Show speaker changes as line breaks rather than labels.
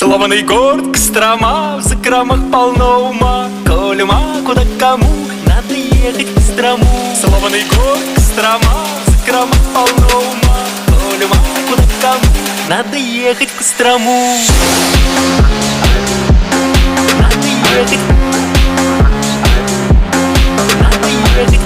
Сломанный город, Кострома, в закромах полно ума. Коли ума, куда кому, надо ехать к Кострому. Сломанный город, Кострома, в закромах полно ума. Коли ума, куда кому, надо ехать к Кострому. Надо ехать. Надо ехать.